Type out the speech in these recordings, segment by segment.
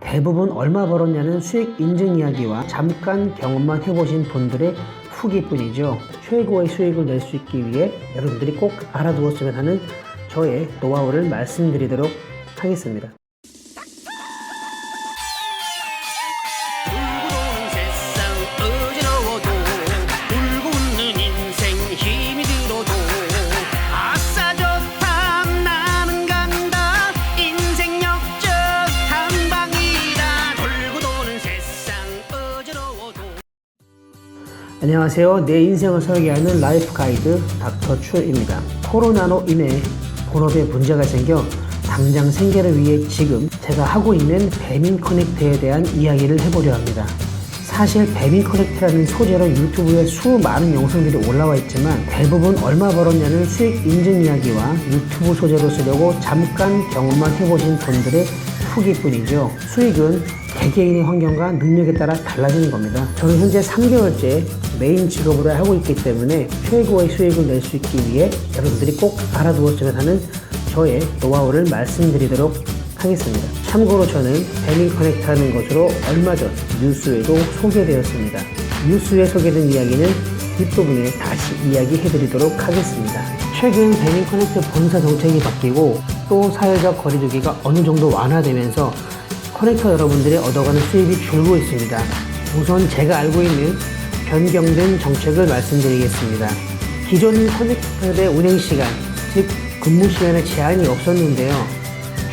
대부분 얼마 벌었냐는 수익 인증 이야기와 잠깐 경험만 해보신 분들의 후기뿐이죠. 최고의 수익을 낼 수 있기 위해 여러분들이 꼭 알아두었으면 하는 저의 노하우를 말씀드리도록 하겠습니다. 안녕하세요. 내 인생을 설계하는 라이프 가이드 닥터 출입니다. 코로나로 인해 본업에 문제가 생겨 당장 생계를 위해 지금 제가 하고 있는 배민 커넥트에 대한 이야기를 해보려 합니다. 사실 배민 커넥트라는 소재로 유튜브에 수많은 영상들이 올라와 있지만 대부분 얼마 벌었냐는 수익 인증 이야기와 유튜브 소재로 쓰려고 잠깐 경험만 해보신 분들의 후기뿐이죠. 수익은 개개인의 환경과 능력에 따라 달라지는 겁니다. 저는 현재 3개월째 메인 직업으로 하고 있기 때문에 최고의 수익을 낼 수 있기 위해 여러분들이 꼭 알아두었으면 하는 저의 노하우를 말씀드리도록 하겠습니다. 참고로 저는 배민 커넥트 하는 것으로 얼마 전 뉴스에도 소개되었습니다. 뉴스에 소개된 이야기는 뒷부분에 다시 이야기해드리도록 하겠습니다. 최근 배민 커넥트 본사 정책이 바뀌고 또 사회적 거리두기가 어느 정도 완화되면서 커넥터 여러분들이 얻어가는 수입이 줄고 있습니다. 우선 제가 알고 있는 변경된 정책을 말씀드리겠습니다. 기존 커넥터의 운행시간, 즉 근무시간에 제한이 없었는데요.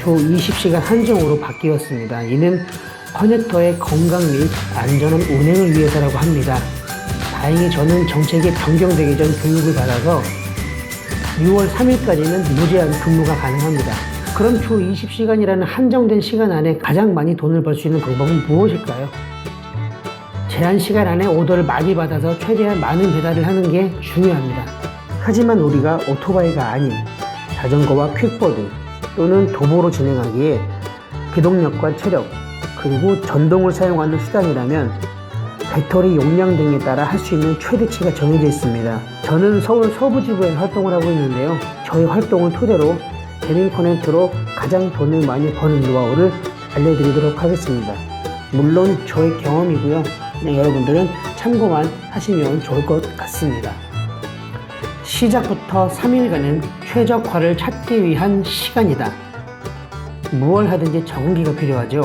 주 20시간 한정으로 바뀌었습니다. 이는 커넥터의 건강 및 안전한 운행을 위해서라고 합니다. 다행히 저는 정책이 변경되기 전 교육을 받아서 6월 3일까지는 무제한 근무가 가능합니다. 그럼 주 20시간이라는 한정된 시간 안에 가장 많이 돈을 벌 수 있는 방법은 무엇일까요? 제한 시간 안에 오더를 많이 받아서 최대한 많은 배달을 하는 게 중요합니다. 하지만 우리가 오토바이가 아닌 자전거와 퀵보드 또는 도보로 진행하기에 기동력과 체력 그리고 전동을 사용하는 수단이라면 배터리 용량 등에 따라 할 수 있는 최대치가 정해져 있습니다. 저는 서울 서부지구에서 활동을 하고 있는데요. 저희 활동을 토대로 배민 커넥트로 가장 돈을 많이 버는 노하우를 알려드리도록 하겠습니다. 물론 저의 경험이고요. 그냥 여러분들은 참고만 하시면 좋을 것 같습니다. 시작부터 3일간은 최적화를 찾기 위한 시간이다. 무얼 하든지 적응기가 필요하죠.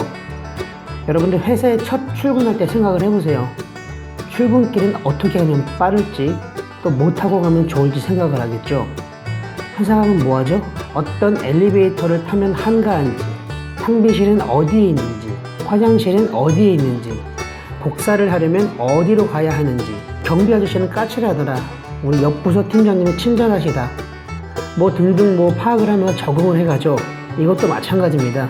여러분들 회사에 첫 출근할 때 생각을 해보세요. 출근길은 어떻게 하면 빠를지 또 못하고 가면 좋을지 생각을 하겠죠. 회사 가면 뭐하죠? 어떤 엘리베이터를 타면 한가한지, 탕비실은 어디에 있는지, 화장실은 어디에 있는지, 복사를 하려면 어디로 가야 하는지, 경비 아저씨는 까칠하더라, 우리 옆 부서 팀장님은 친절하시다, 뭐 등등 파악을 하면서 적응을 해가죠. 이것도 마찬가지입니다.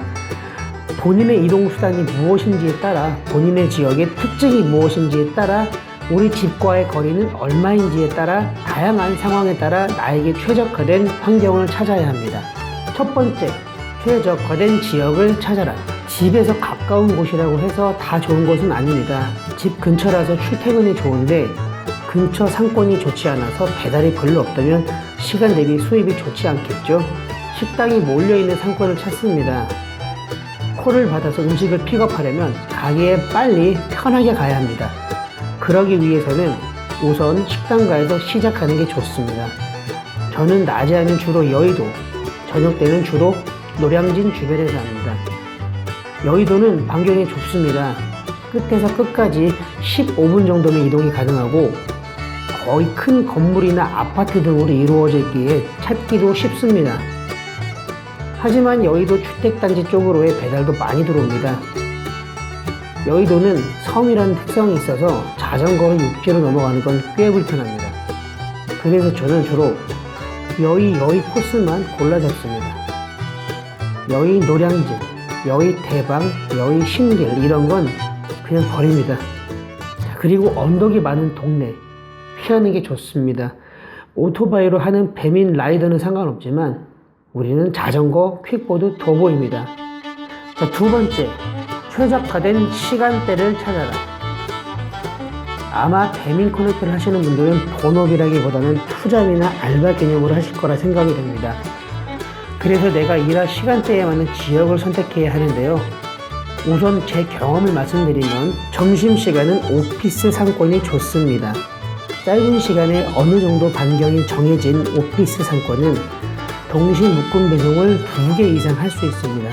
본인의 이동수단이 무엇인지에 따라, 본인의 지역의 특징이 무엇인지에 따라, 우리 집과의 거리는 얼마인지에 따라 다양한 상황에 따라 나에게 최적화된 환경을 찾아야 합니다. 첫 번째, 최적화된 지역을 찾아라. 집에서 가까운 곳이라고 해서 다 좋은 것은 아닙니다. 집 근처라서 출퇴근이 좋은데 근처 상권이 좋지 않아서 배달이 별로 없다면 시간 대비 수입이 좋지 않겠죠. 식당이 몰려있는 상권을 찾습니다. 콜을 받아서 음식을 픽업하려면 가게에 빨리 편하게 가야 합니다. 그러기 위해서는 우선 식당가에서 시작하는 게 좋습니다. 저는 낮에 하면 주로 여의도, 저녁 때는 주로 노량진 주변에서 합니다. 여의도는 반경이 좁습니다. 끝에서 끝까지 15분 정도면 이동이 가능하고 거의 큰 건물이나 아파트 등으로 이루어져 있기에 찾기도 쉽습니다. 하지만 여의도 주택단지 쪽으로의 배달도 많이 들어옵니다. 여의도는 섬이라는 특성이 있어서 자전거로 육지로 넘어가는 건 꽤 불편합니다. 그래서 저는 주로 여의 코스만 골라 잡습니다. 여의 노량진, 여의 대방, 여의 신길 이런 건 그냥 버립니다. 그리고 언덕이 많은 동네 피하는 게 좋습니다. 오토바이로 하는 배민 라이더는 상관없지만 우리는 자전거, 퀵보드, 도보입니다. 자, 두 번째, 최적화된 시간대를 찾아라. 아마 배민 커넥트를 하시는 분들은 본업이라기보다는 투잡이나 알바 개념으로 하실 거라 생각이 됩니다. 그래서 내가 일할 시간대에 맞는 지역을 선택해야 하는데요. 우선 제 경험을 말씀드리면 점심시간은 오피스 상권이 좋습니다. 짧은 시간에 어느 정도 반경이 정해진 오피스 상권은 동시 묶음 배송을 2개 이상 할 수 있습니다.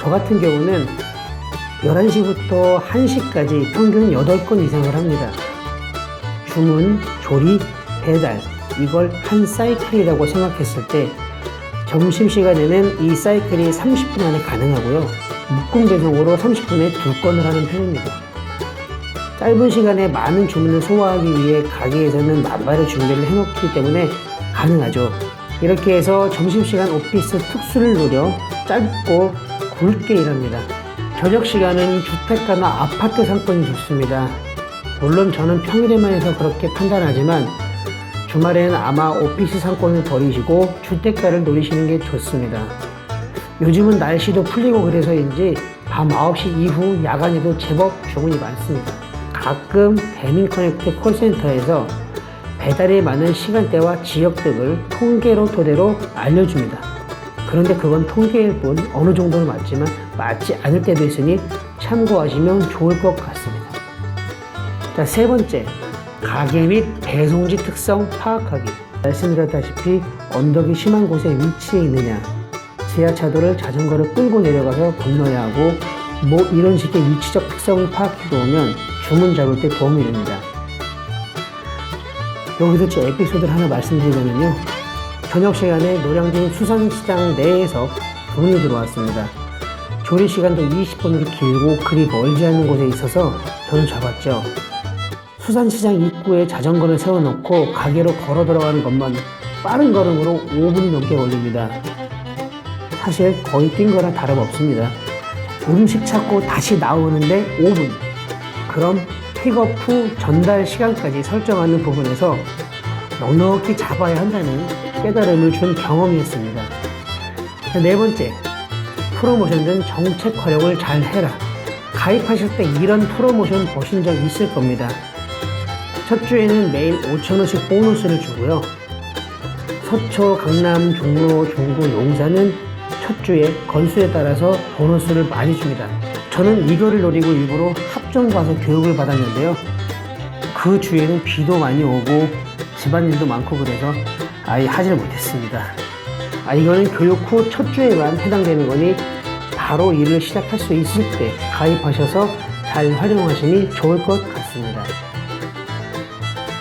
저 같은 경우는 11시부터 1시까지 평균 8건 이상을 합니다. 주문, 조립, 배달, 이걸 한 사이클이라고 생각했을 때 점심시간에는 이 사이클이 30분 안에 가능하고요. 묶음 배송으로 30분에 2건을 하는 편입니다. 짧은 시간에 많은 주문을 소화하기 위해 가게에서는 만발의 준비를 해놓기 때문에 가능하죠. 이렇게 해서 점심시간 오피스 특수를 노려 짧고 굵게 일합니다. 저녁 시간은 주택가나 아파트 상권이 좋습니다. 물론 저는 평일에만 해서 그렇게 판단하지만 주말에는 아마 오피스 상권을 버리시고 주택가를 노리시는 게 좋습니다. 요즘은 날씨도 풀리고 그래서인지 밤 9시 이후 야간에도 제법 주문이 많습니다. 가끔 배민커넥트 콜센터에서 배달이 많은 시간대와 지역 등을 통계로 토대로 알려줍니다. 그런데 그건 통계일 뿐 어느 정도는 맞지만 맞지 않을 때도 있으니 참고하시면 좋을 것 같습니다. 자, 세 번째, 가게 및 배송지 특성 파악하기. 말씀드렸다시피 언덕이 심한 곳에 위치해 있느냐, 지하차도를 자전거를 끌고 내려가서 건너야 하고 이런 식의 위치적 특성을 파악해 놓으면 주문 잡을 때 도움이 됩니다. 여기서 제 에피소드를 하나 말씀드리자면요, 저녁 시간에 노량진 수산시장 내에서 주문이 들어왔습니다. 조리 시간도 20분으로 길고 그리 멀지 않은 곳에 있어서 저는 잡았죠. 수산시장 입구에 자전거를 세워놓고 가게로 걸어 들어가는 것만 빠른 걸음으로 5분이 넘게 걸립니다. 사실 거의 뛴 거랑 다름없습니다. 음식 찾고 다시 나오는데 5분. 그럼 픽업 후 전달 시간까지 설정하는 부분에서 넉넉히 잡아야 한다는 깨달음을 준 경험이었습니다. 네 번째, 프로모션 등 정책 활용을 잘 해라. 가입하실 때 이런 프로모션 보신 적 있을 겁니다. 첫 주에는 매일 5,000원씩 보너스를 주고요. 서초, 강남, 종로, 중구, 용산은 첫 주에 건수에 따라서 보너스를 많이 줍니다. 저는 이거를 노리고 일부러 합정 가서 교육을 받았는데요. 그 주에는 비도 많이 오고 집안일도 많고 그래서 아예 하지를 못했습니다. 이거는 교육 후 첫 주에만 해당되는 거니 바로 일을 시작할 수 있을 때 가입하셔서 잘 활용하시니 좋을 것 같습니다.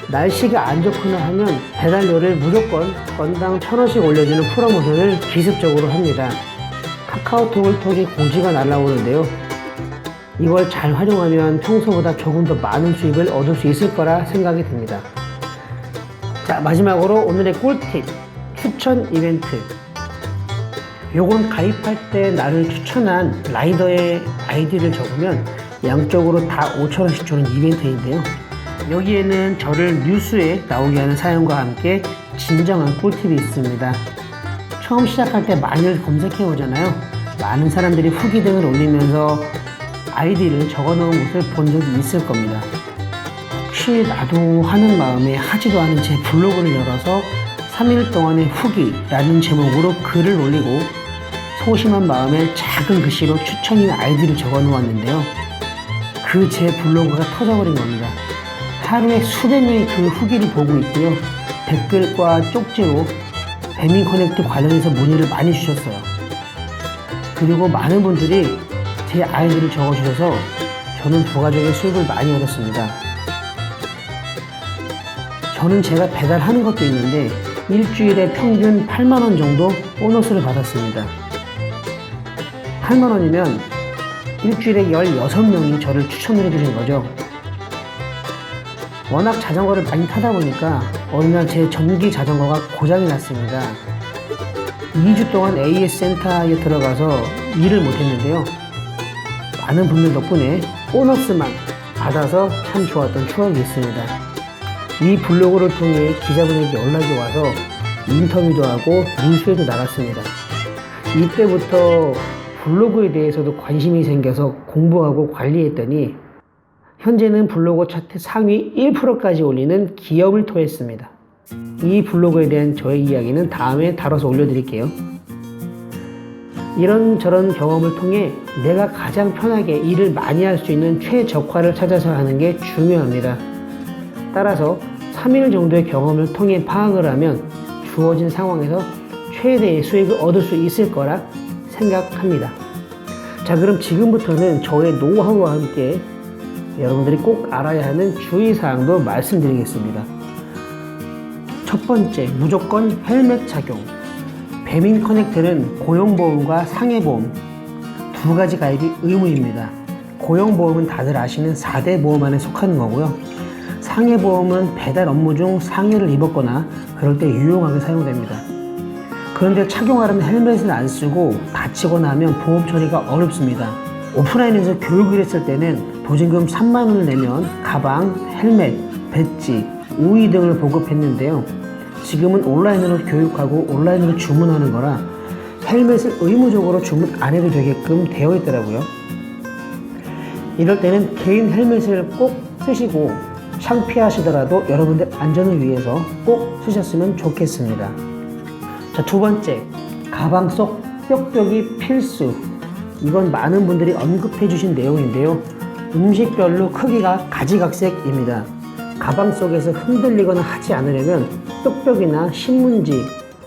날씨가 안 좋거나 하면 배달료를 무조건 건당 1,000원씩 올려주는 프로모션을 기습적으로 합니다. 카카오톡을 통해 공지가 날라오는데요. 이걸 잘 활용하면 평소보다 조금 더 많은 수익을 얻을 수 있을 거라 생각이 듭니다. 자, 마지막으로 오늘의 꿀팁, 추천 이벤트. 요건 가입할 때 나를 추천한 라이더의 아이디를 적으면 양쪽으로 다 5,000원씩 주는 이벤트인데요. 여기에는 저를 뉴스에 나오게 하는 사연과 함께 진정한 꿀팁이 있습니다. 처음 시작할 때 많이들 검색해 오잖아요. 많은 사람들이 후기 등을 올리면서 아이디를 적어 놓은 것을 본 적이 있을 겁니다. 혹시 나도 하는 마음에 하지도 않은 제 블로그를 열어서 3일 동안의 후기라는 제목으로 글을 올리고 소심한 마음에 작은 글씨로 추천인 아이디를 적어 놓았는데요. 그 제 블로그가 터져버린 겁니다. 하루에 수백 명이 그 후기를 보고 있고요. 댓글과 쪽지로 배민커넥트 관련해서 문의를 많이 주셨어요. 그리고 많은 분들이 제 아이디를 적어주셔서 저는 부가적인 수익을 많이 얻었습니다. 저는 제가 배달하는 것도 있는데 일주일에 평균 8만원 정도 보너스를 받았습니다. 8만원이면 일주일에 16명이 저를 추천을 해주신 거죠. 워낙 자전거를 많이 타다 보니까 어느 날 제 전기 자전거가 고장이 났습니다. 2주 동안 AS 센터에 들어가서 일을 못했는데요. 많은 분들 덕분에 보너스만 받아서 참 좋았던 추억이 있습니다. 이 블로그를 통해 기자분에게 연락이 와서 인터뷰도 하고 뉴스에도 나갔습니다. 이때부터 블로그에 대해서도 관심이 생겨서 공부하고 관리했더니 현재는 블로그 차트 상위 1%까지 올리는 기업을 토했습니다. 이 블로그에 대한 저의 이야기는 다음에 다뤄서 올려드릴게요. 이런저런 경험을 통해 내가 가장 편하게 일을 많이 할 수 있는 최적화를 찾아서 하는 게 중요합니다. 따라서 3일 정도의 경험을 통해 파악을 하면 주어진 상황에서 최대의 수익을 얻을 수 있을 거라 생각합니다. 자, 그럼 지금부터는 저의 노하우와 함께 여러분들이 꼭 알아야 하는 주의사항도 말씀드리겠습니다. 첫 번째, 무조건 헬멧 착용. 배민 커넥트는 고용보험과 상해보험 두 가지 가입이 의무입니다. 고용보험은 다들 아시는 4대 보험 안에 속하는 거고요. 상해보험은 배달 업무 중 상해를 입었거나 그럴 때 유용하게 사용됩니다. 그런데 착용하려면 헬멧을 안 쓰고 다치거나 하면 보험 처리가 어렵습니다. 오프라인에서 교육을 했을 때는 보증금 3만 원을 내면 가방, 헬멧, 배지, 우의 등을 보급했는데요. 지금은 온라인으로 교육하고 온라인으로 주문하는 거라 헬멧을 의무적으로 주문 안 해도 되게끔 되어 있더라고요. 이럴 때는 개인 헬멧을 꼭 쓰시고 창피하시더라도 여러분들 안전을 위해서 꼭 쓰셨으면 좋겠습니다. 자, 두 번째, 가방 속 뾱뾱이 필수. 이건 많은 분들이 언급해 주신 내용인데요. 음식별로 크기가 가지각색입니다. 가방 속에서 흔들리거나 하지 않으려면 뾱뾱이나 신문지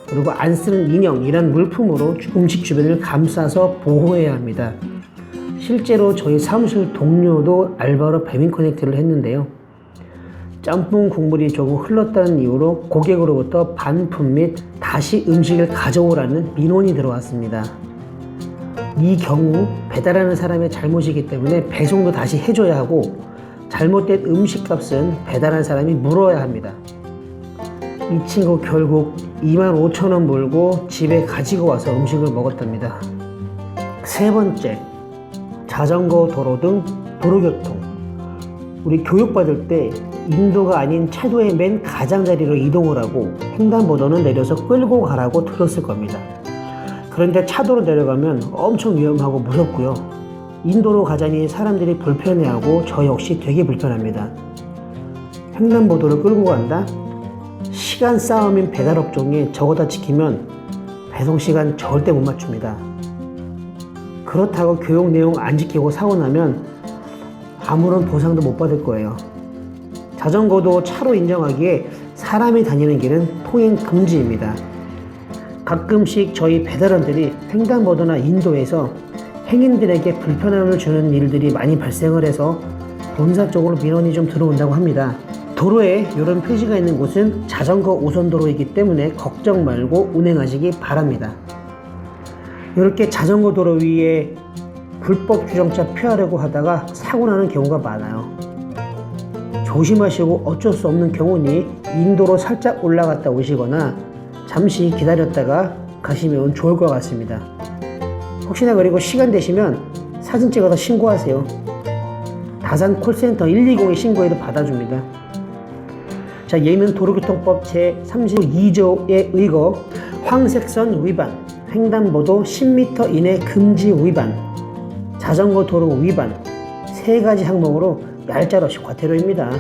그리고 안 쓰는 인형 이런 물품으로 음식 주변을 감싸서 보호해야 합니다. 실제로 저희 사무실 동료도 알바로 배민 커넥트를 했는데요. 짬뽕 국물이 조금 흘렀다는 이유로 고객으로부터 반품 및 다시 음식을 가져오라는 민원이 들어왔습니다. 이 경우 배달하는 사람의 잘못이기 때문에 배송도 다시 해줘야 하고 잘못된 음식값은 배달한 사람이 물어야 합니다. 이 친구 결국 25,000원 몰고 집에 가지고 와서 음식을 먹었답니다. 세 번째, 자전거 도로 등 도로교통. 우리 교육받을 때 인도가 아닌 차도의 맨 가장자리로 이동을 하고 횡단보도는 내려서 끌고 가라고 들었을 겁니다. 그런데 차도로 내려가면 엄청 위험하고 무섭고요. 인도로 가자니 사람들이 불편해하고 저 역시 되게 불편합니다. 횡단보도를 끌고 간다? 시간 싸움인 배달업종에 저거 다 지키면 배송시간 절대 못 맞춥니다. 그렇다고 교육 내용 안 지키고 사고 나면 아무런 보상도 못 받을 거예요. 자전거도 차로 인정하기에 사람이 다니는 길은 통행 금지입니다. 가끔씩 저희 배달원들이 횡단보도나 인도에서 행인들에게 불편함을 주는 일들이 많이 발생을 해서 본사 쪽으로 민원이 좀 들어온다고 합니다. 도로에 이런 표시가 있는 곳은 자전거 우선도로이기 때문에 걱정 말고 운행하시기 바랍니다. 이렇게 자전거 도로 위에 불법 주정차 피하려고 하다가 사고 나는 경우가 많아요. 조심하시고 어쩔 수 없는 경우니 인도로 살짝 올라갔다 오시거나 잠시 기다렸다가 가시면 좋을 것 같습니다. 혹시나 그리고 시간 되시면 사진 찍어서 신고하세요. 다산 콜센터 120에 신고해도 받아줍니다. 자, 예는 도로교통법 제32조에 의거 황색선 위반, 횡단보도 10m 이내 금지 위반, 자전거 도로 위반 세 가지 항목으로 얄짤없이 과태료입니다.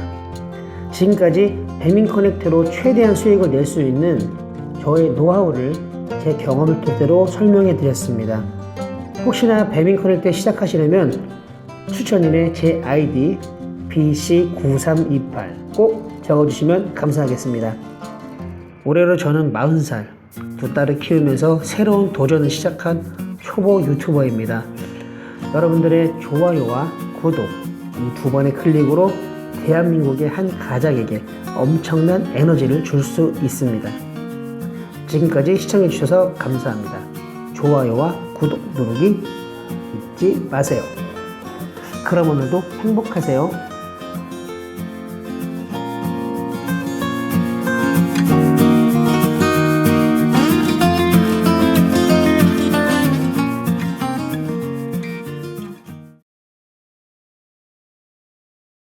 지금까지 배민 커넥트로 최대한 수익을 낼 수 있는 저의 노하우를 제 경험을 토대로 설명해 드렸습니다. 혹시나 배민 커넥트 시작하시려면 추천인의 제 아이디 BC9328 꼭 적어주시면 감사하겠습니다. 올해로 저는 40살, 두 딸을 키우면서 새로운 도전을 시작한 초보 유튜버입니다. 여러분들의 좋아요와 구독, 이 두 번의 클릭으로 대한민국의 한 가장에게 엄청난 에너지를 줄 수 있습니다. 지금까지 시청해주셔서 감사합니다. 좋아요와 구독 누르기 잊지 마세요. 그럼 오늘도 행복하세요.